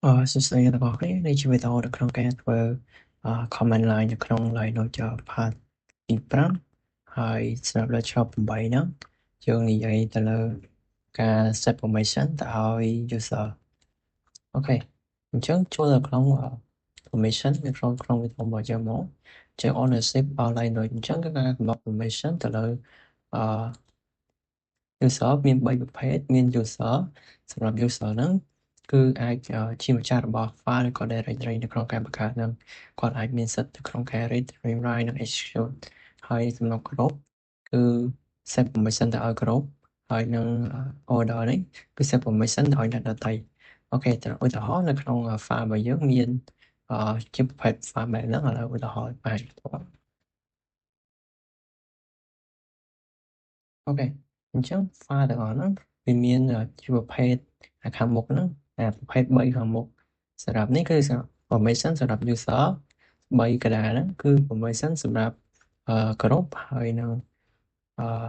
សួស្តីទាំងអស់គ្នានេះជាវីដេអូនៅក្នុងការធ្វើcomment line នៅក្នុង Line Note part ទី5ហើយស្រាប់លើ chop 8ហ្នឹងយើងនិយាយទៅលើការ set permission ទៅឲ្យ user អូខេអញ្ចឹងចូលទៅក្នុង permission នៅក្នុងវីដេអូរបស់យើងមកជា ownership របស់ Line Note អញ្ចឹងគឺការកំណត់ permission ទៅលើអឺ user មាន3ប្រភេទមាន user សម្រាប់ user ហ្នឹងគឺអាចជាម្ចាស់របស់ file ឬក៏ directory នៅក្នុងការបង្កើតហ្នឹងគាត់អាចមានសិទ្ធិនៅក្នុងការ read rewrite និង execute ហើយសម្រាប់ group គឺ set permission ទៅឲ្យ group ហើយនឹង order នេះគឺ set permission ទៅឲ្យអ្នកដទៃអូខេទៅឧទាហរណ៍នៅក្នុង file របស់យើងមានជាប្រភេទ file បែបហ្នឹងឥឡូវឧទាហរណ៍បែបអូខេអញ្ចឹង file ទាំងអស់ហ្នឹងវាមានជាប្រភេទខាងមុខហ្នឹងប្រភេទ3ខាងមុខសម្រាប់នេះគឺ permission សម្រាប់ user 3កណ្ដាលហ្នឹងគឺ permission សម្រាប់group ហើយនឹងអឺ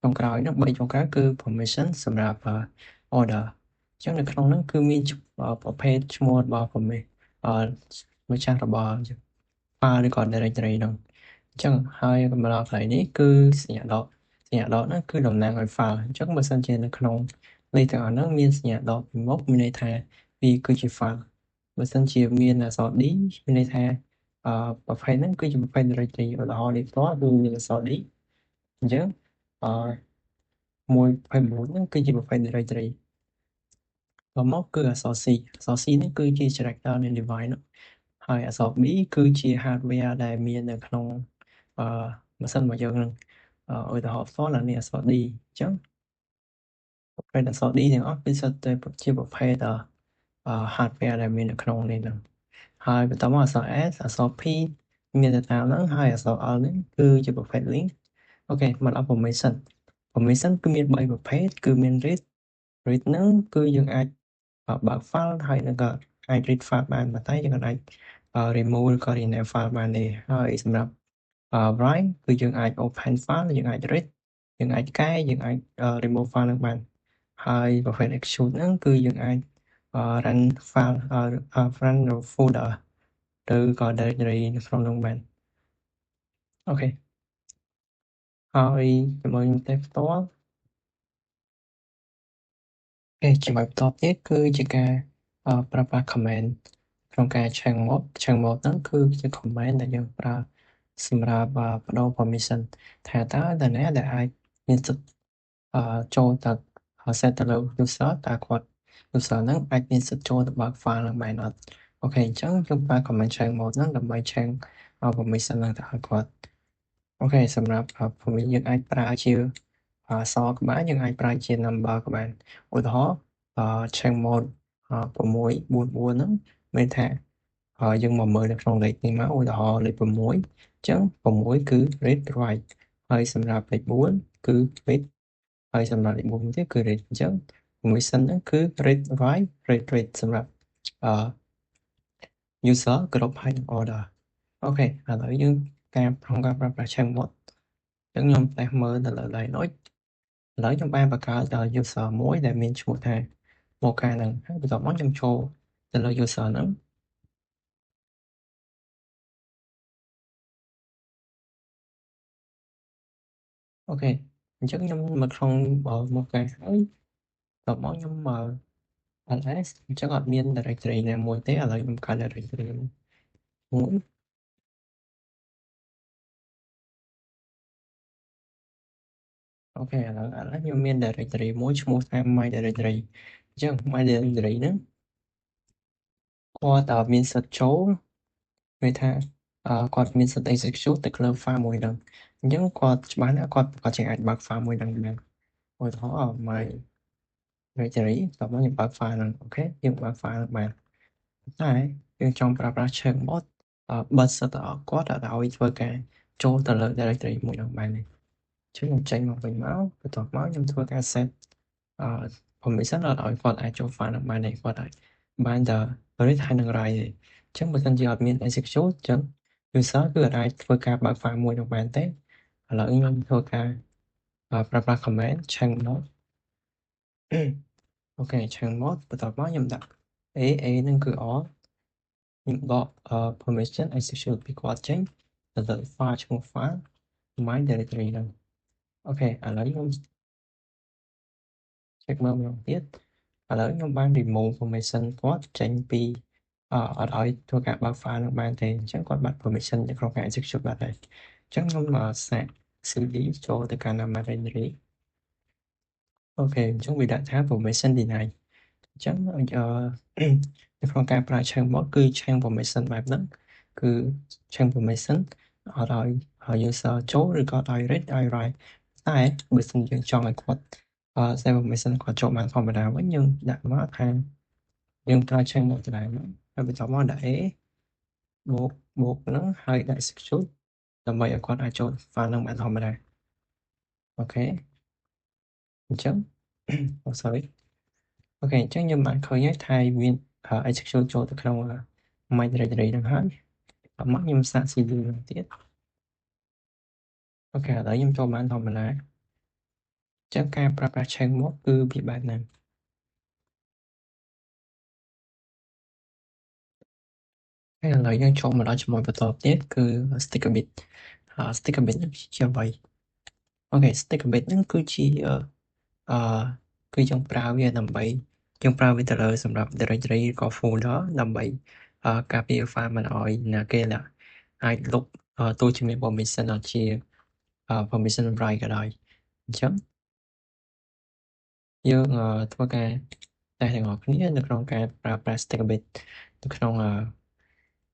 ចុងក្រោយហ្នឹង3ចុងក្រោយគឺ permission សម្រាប់order អញ្ចឹងនៅក្នុងហ្នឹងគឺមានប្រភេទឈ្មោះរបស់ ម្ចាស់របស់ file ឬក៏ directory ហ្នឹងអញ្ចឹងហើយកម្រិតកន្លែងនេះគឺសញ្ញាដកហ្នឹងគឺតំណាងឲ្យ file អញ្ចឹងបើសិនជានៅក្នុងលេខទាំងអស់ហ្នឹងមានសញ្ញាដកពីមុខមានន័យថាវាគឺជា file បើសិនជាមានអក្សរ D មានន័យថាប្រភេទហ្នឹងគឺជាប្រភេទ directory ឧទាហរណ៍នេះផ្ទាល់គឺមានអក្សរ D អញ្ចឹងអ1.9ហ្នឹងគឺជាប្រភេទ directory បន្ទាប់មកគឺអក្សរ C អក្សរ C នេះគឺជា character នៃ device នោះហើយអក្សរ B គឺជា hardware ដែលមាននៅក្នុងម៉ាស៊ីនរបស់យើងហ្នឹងឧទាហរណ៍ផ្ទាល់នេះអក្សរ D អញ្ចឹងប្រភេទអក្សរ D ទាំងអស់គឺសុទ្ធតែជាប្រភេទhardware ដែលមាននៅក្នុងនេះហ្នឹងហើយបន្តមកអក្សរ S អក្សរ P មានទៅតាមហ្នឹងហើយអក្សរ L នេះគឺជាប្រភេទ link អូខេមកដល់ permission គឺមាន3ប្រភេទគឺមាន read ហ្នឹងគឺយើងអាចបើក file ហើយនឹងក៏អាច read file បានប៉ុន្តែយើងអាចremove ឬក៏ rename file បានទេហើយសម្រាប់write គឺយើងអាច open file យើងអាច read យើងអាចកែយើងអាចremove file នឹងបានហើយប្រភេទ execute ហ្នឹងគឺយើងអាចrun file run folder ឬក៏ directory នៅក្នុងនោះបានអូខេហើយជាមួយនឹងតែផ្ទាល់ជាមួយបន្ទាប់ទៀតគឺជាការប្រើប្រាស់ command ក្នុងការ change mode ហ្នឹងគឺជា command ដែលយើងប្រើសម្រាប់បដូរ permission ថាតើនរណាដែលអាចមានសិទ្ធិចូលទៅ set ទៅលើ user តើគាត់ user ហ្នឹងអាចមានសិទ្ធិចូលទៅបើក file ហ្នឹងបានអត់អូខេអញ្ចឹងយើងប្រើ command change mode ហ្នឹងដើម្បី change permission ហ្នឹងទៅឲ្យគាត់អូខេសម្រាប់ permission យើងអាចប្រើជាអក្សរក៏បានយើងអាចប្រើជា number ក៏បានឧទាហរណ៍change mode 644ហ្នឹងមានថាយើងមកមើលនៅក្នុងលេខនេះមកឧទាហរណ៍លេខ6អញ្ចឹង6គឺ read write ហើយសម្រាប់លេខ4គឺ read ហើយសម្រាប់លេខ4ទៀតគឺ read អញ្ចឹង permission ហ្នឹងគឺ read write read សម្រាប់user group ហើយនិង order អូខេឥឡូវយើងការប្រើប្រាស់ change mode អញ្ចឹងខ្ញុំតេស្តមើលទៅលើ line note ឥឡូវខ្ញុំបានបង្កើតuser មួយដែលមានឈ្មោះថា Mocha ហ្នឹងហើយបន្ទាប់មកខ្ញុំចូលទៅលើ user ហ្នឹងអូខេអញ្ចឹងខ្ញុំមកក្នុងMocha ហើយបន្ទាប់មកខ្ញុំls អញ្ចឹងអត់មាន directory ណាមួយទេឥឡូវខ្ញុំកើត directory មួយអូខេឥឡូវខ្ញុំមាន directory មួយឈ្មោះថា my directory អញ្ចឹង my directory ហ្នឹងគាត់មានសិទ្ធិចូលមានថាគាត់មានសិទ្ធិ execute ទៅលើ file មួយហ្នឹងអញ្ចឹងគាត់ច្បាស់ណាស់គាត់ចេះអាចបើក file មួយហ្នឹងបានឧទាហរណ៍ my directory តោះមកខ្ញុំបើក file ហ្នឹងអូខេយើងបើក file ហ្នឹងបានតែយើងចង់ប្រើប្រាស់ check mode បិទសិទ្ធិឲ្យគាត់ឲ្យធ្វើការចូលទៅលើ directory មួយហ្នឹងបានទេអញ្ចឹងខ្ញុំចេញមកវិញមកបន្ទាប់មកខ្ញុំធ្វើការ set permission ឲ្យគាត់អាចចូល file ហ្នឹងបានទេគាត់អាចបានតែ read ហើយនឹង write ទេអញ្ចឹងបើសិនជាអត់មាន execute អញ្ចឹង user គឺអាចធ្វើការបើក file មួយនោះបានទេឥឡូវខ្ញុំធ្វើការប្រើប្រាស់ command change mode អូខេ change mode បន្ទាប់មកខ្ញុំដាក់ A ហ្នឹងគឺ all ខ្ញុំដកpermission execute ពីគាត់ចេញទៅលើ file ឈ្មោះ file my directory ហ្នឹងអូខេឥឡូវខ្ញុំ check មើលម្ដងទៀតឥឡូវខ្ញុំបាន remove permission គាត់ចេញពីអត់ឲ្យធ្វើការបើក file ហ្នឹងបានទេអញ្ចឹងគាត់បាត់ permission នៅក្នុងការ execute បាត់ហើយអញ្ចឹងខ្ញុំសាក cd ចូលទៅកាន់ my directory អូខេអញ្ចឹងវាដាក់ថា permission denied អញ្ចឹងនៅក្នុងការប្រើ change mode គឺ change permission បែបហ្នឹងគឺ change permission អត់ឲ្យ user ចូលឬក៏អត់ឲ្យ read ឲ្យ write តែបើសិនយើងចង់ឲ្យគាត់set permission គាត់ចូលបានធម្មតាវិញយើងដាក់មកថាយើងប្រើ change mode ដដែលមកហើយបន្តមកដាក់ a បូកហ្នឹងហើយដាក់ execute ដើម្បីឲ្យគាត់អាចចូល file ហ្នឹងបានធម្មតាអូខេអញ្ចឹងsorry អូខេអញ្ចឹងយើងបានឃើញហើយថាមាន execute ចូលទៅក្នុង my directory ហ្នឹងហើយបន្ទាប់មកខ្ញុំសាក cd ហ្នឹងទៀតអូខេឥឡូវខ្ញុំចូលបានធម្មតាអញ្ចឹងការប្រើប្រាស់ change mode គឺវាបែបហ្នឹងហើយឥឡូវយើងចូលមកដល់ចំណុចបន្តទៀតគឺ sticker bit sticker bit នេះជាអ្វីអូខេ sticker bit ហ្នឹងគឺជាគឺយើងប្រើវាដើម្បីយើងប្រើវាទៅលើសម្រាប់ directory ឬក៏ folder ដើម្បីការពារ file មិនឲ្យណាគេអាចលុបទោះជាមាន permission ដូចជា permission write ក៏ដោយអញ្ចឹងយើងធ្វើការតេស្តទាំងអស់គ្នានៅក្នុងការប្រើប្រាស់ sticker bit នៅក្នុង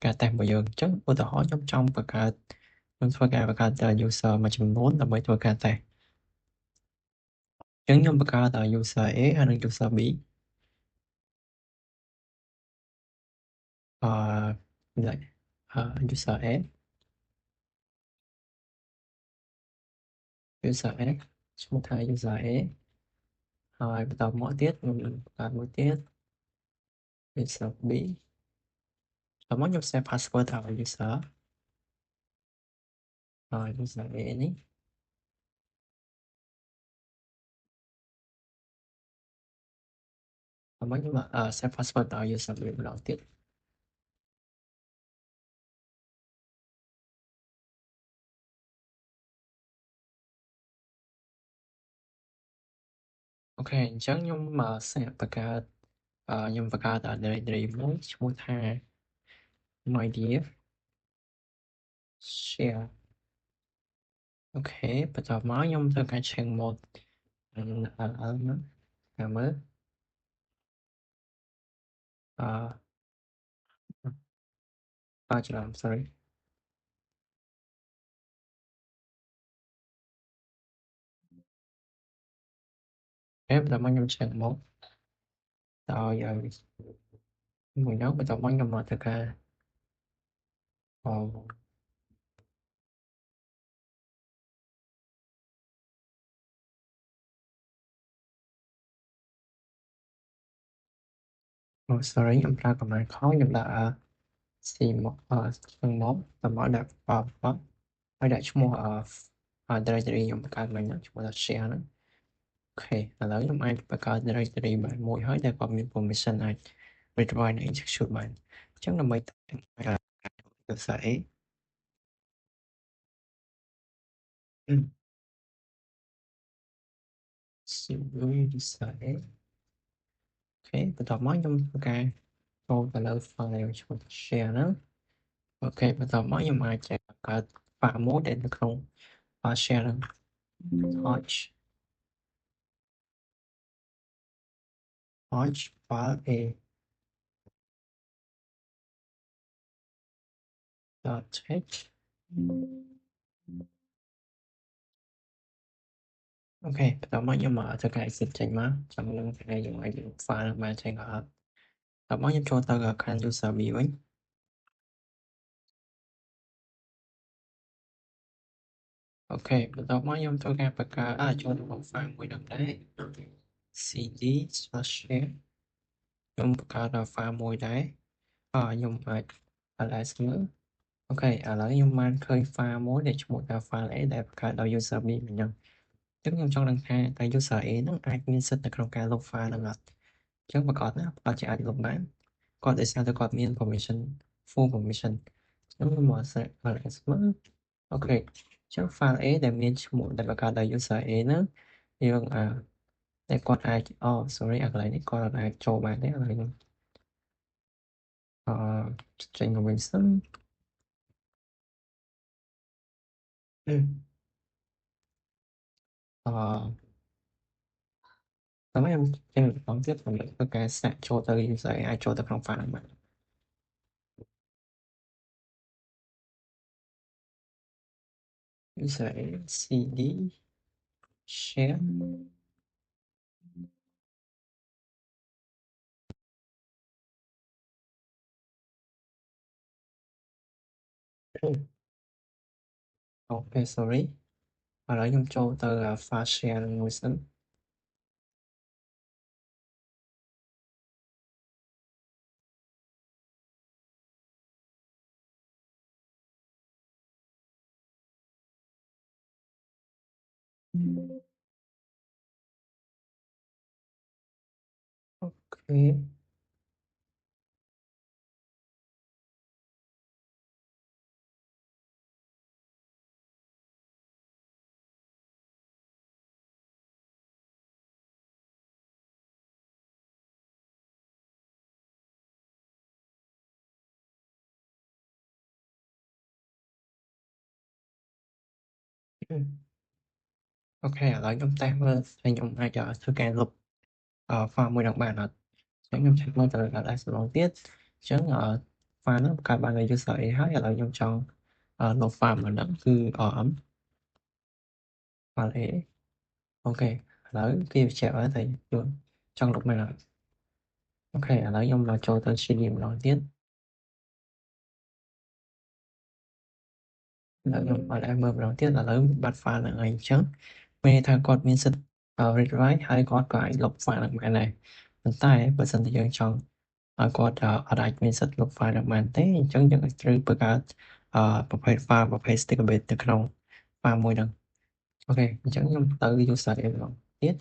ការតេស្តរបស់យើងអញ្ចឹងឧទាហរណ៍ខ្ញុំចង់ខ្ញុំធ្វើការបង្កើត user មួយចំនួនដើម្បីធ្វើការតេស្តអញ្ចឹងខ្ញុំបង្កើត user A ហើយនិង user B user A user X ឈ្មោះថា user A ហើយបន្តមកទៀតខ្ញុំបង្កើតមួយទៀត user B ហើយមកខ្ញុំ set password ឲ្យ user ហើយ user A នេះហើយមកខ្ញុំset password ឲ្យ user B ម្ដងទៀតអូខេអញ្ចឹងខ្ញុំset បង្កើតខ្ញុំបង្កើត directory មួយឈ្មោះថា my dear share អូខេបន្តមកខ្ញុំធ្វើការ change mode LL ហ្នឹងតាមមើលច្រឡំ sorry បន្តមកខ្ញុំ change mode ឲ្យមួយនោះបន្តមកខ្ញុំមកធ្វើការsorry ខ្ញុំប្រើ command ខខ្ញុំដាក់C មកក្នុងមកបន្តមកដាក់ហើយដាក់ឈ្មោះdirectory ខ្ញុំបង្កើតមិញហ្នឹងឈ្មោះថា share ហ្នឹងអូខេឥឡូវខ្ញុំអាចបង្កើត directory បានមួយហើយដែលគាត់មាន permission អាច read write និង execute បានអញ្ចឹងដើម្បីទៅសារ A cd សារ A អូខេបន្តមកខ្ញុំធ្វើការចូលទៅលើ file ឈ្មោះ share ហ្នឹងអូខេបន្តមកខ្ញុំអាចបង្កើត file មួយដែលនៅក្នុង share ហ្នឹង touch file A .h អូខេបន្តមកខ្ញុំធ្វើការ exit ចេញមកចាំនឹងថ្ងៃខ្ញុំអាច file បានចេញក៏អត់បន្តមកខ្ញុំចូលទៅ account user B វិញអូខេបន្តមកខ្ញុំធ្វើការបង្កើតចូលក្នុង file មួយហ្នឹងដែរ cd/share ខ្ញុំបង្កើត file មួយដែរខ្ញុំអាច ls មើលអូខេឥឡូវខ្ញុំបានឃើញ file មួយដែលឈ្មោះថា file A ដែលបង្កើតដោយ user B មិញហ្នឹងអញ្ចឹងខ្ញុំចង់ដឹងថាតើ user A ហ្នឹងអាចមានសិទ្ធិនៅក្នុងការលុប file ហ្នឹងអត់អញ្ចឹងប្រកាសណាប្រកាសជាអាចលុបបាន គាត់ដោយសារតែគាត់មាន permission full permission អញ្ចឹងខ្ញុំមក select ls មើលអូខេអញ្ចឹង file A ដែលមានឈ្មោះដែលបង្កើតដោយ user A ហ្នឹងយើងតែគាត់អាចsorry អាកន្លែងនេះគាត់អាចចូលបានទេឥឡូវខ្ញុំចេញមកវិញសិនតែខ្ញុំចេញម្ដងទៀតដើម្បីធ្វើការសាកចូលទៅ user A អាចចូលទៅក្នុង file ហ្នឹងបាន user A cd share អូខេ sorry ឥឡូវខ្ញុំចូលទៅ file share នឹងមួយសិនអូខេអូខេឥឡូវខ្ញុំតេស្តមើលថាខ្ញុំអាចធ្វើការលុបfile មួយនឹងបានអត់អញ្ចឹងខ្ញុំឆែកមើលទៅ ls ម្ដងទៀតអញ្ចឹងfile ហ្នឹងបង្កើតបានដោយ user A ហើយឥឡូវខ្ញុំចង់លុប file មួយហ្នឹងគឺ rm file A អូខេឥឡូវគេបញ្ជាក់ហើយថាយើងចង់លុបមែនអត់អូខេឥឡូវខ្ញុំមកចូលទៅ cd ម្ដងទៀតឥឡូវខ្ញុំអត់ឲ្យមើលម្ដងទៀតឥឡូវបាត់ file ហ្នឹងហើយអញ្ចឹងមានន័យថាគាត់មានសិទ្ធិread write ហើយគាត់ក៏អាចលុប file ហ្នឹងបានដែរប៉ុន្តែបើសិនជាយើងចង់ឲ្យគាត់អត់អាចមានសិទ្ធិលុប file ហ្នឹងបានទេអញ្ចឹងយើងត្រូវបង្កើតប្រភេទ file ប្រភេទ sticker bit នៅក្នុង file មួយហ្នឹងអូខេអញ្ចឹងខ្ញុំទៅ user ម្ដងទៀត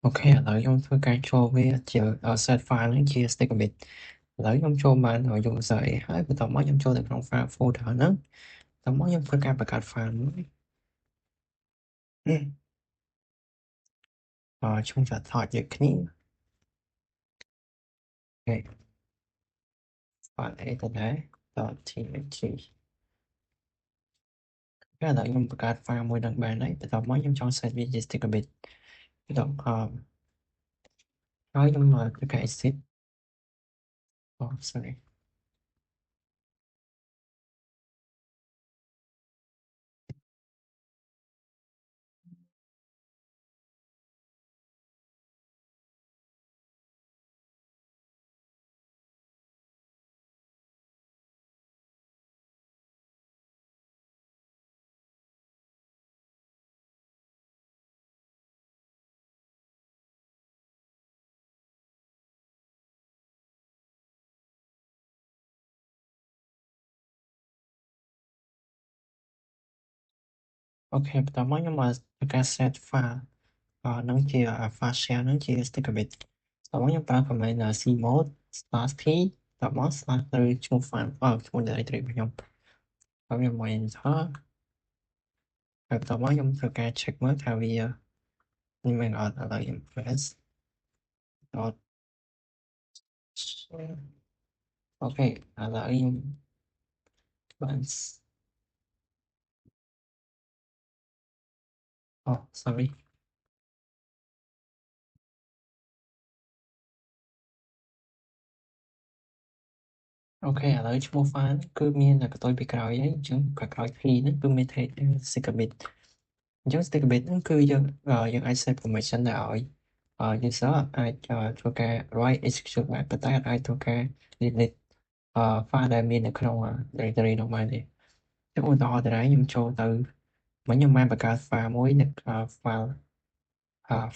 អូខេឥឡូវខ្ញុំធ្វើការចូលវាជា set file ហ្នឹងជា sticker bit ឥឡូវខ្ញុំចូលបានយក user A ហើយបន្ទាប់មកខ្ញុំចូលទៅក្នុង file folder ហ្នឹងបន្ទាប់មកខ្ញុំធ្វើការបង្កើត file មួយឈ្មោះថាថតដូចគ្នាអូខេ file A ទៅដែរ .txt ឥឡូវខ្ញុំបង្កើត file មួយនឹងបានហើយបន្ទាប់មកខ្ញុំចង់ set វាជា sticker bit បន្ទាប់ហើយខ្ញុំធ្វើការ exit sorry OK បន្ទាប់មកខ្ញុំធ្វើការ set file ហ្នឹងជា file share ហ្នឹងជា sticker bit បន្ទាប់មកខ្ញុំប្រើ command cmod /t បន្ទាប់មក / ទៅឈ្មោះ file ឈ្មោះ directory របស់ខ្ញុំហើយខ្ញុំមក enter ហើយបន្ទាប់មកខ្ញុំធ្វើការ check មើលថាវាមែនអត់ឥឡូវខ្ញុំ press dot share OK ឥឡូវខ្ញុំបាន sorry OK ឥឡូវឈ្មោះ file គឺមានតែបន្ទុយពីក្រោយហើយអញ្ចឹងក្រោយ P ហ្នឹងគឺមាន sticker bit អញ្ចឹង sticker bit ហ្នឹងគឺយើងអាច set permission ទៅឲ្យuser អាចធ្វើការ write execute បានប៉ុន្តែអាចធ្វើការ delete file ដែលមាននៅក្នុង directory នោះបានទេអញ្ចឹងឧទាហរណ៍តារាខ្ញុំចូលទៅមិញខ្ញុំបានបង្កើត file មួយនៅfile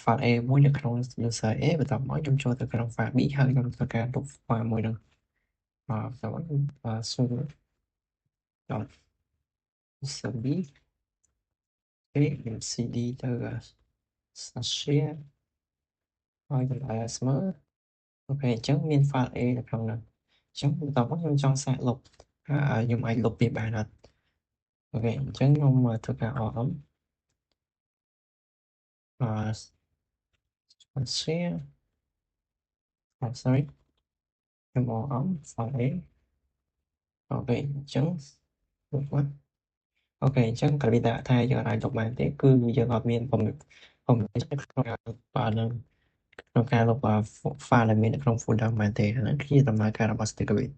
file A មួយនៅក្នុង user A បន្ទាប់មកខ្ញុំចូលទៅក្នុង file B ហើយខ្ញុំធ្វើការលុប file មួយហ្នឹងបន្ទាប់មកsudo dot user B ខ្ញុំ cd ទៅ share ហើយតម្លៃស្មើអូខេអញ្ចឹងមាន file A នៅក្នុងហ្នឹងអញ្ចឹងបន្ទាប់មកខ្ញុំចង់សាកលុបខ្ញុំអាចលុបវាបានអត់អូខេអញ្ចឹងខ្ញុំធ្វើការ rm share sorry ខ្ញុំ rm file A អូខេអញ្ចឹងលុបមកអូខេអញ្ចឹងកាលវិការថាយើងអាចលុបបានទេគឺយើងអត់មានខ្ញុំក្នុងការលុបនឹងក្នុងការលុប file ដែលមាននៅក្នុង folder បានទេហ្នឹងគឺជាដំណើរការរបស់ sticker bit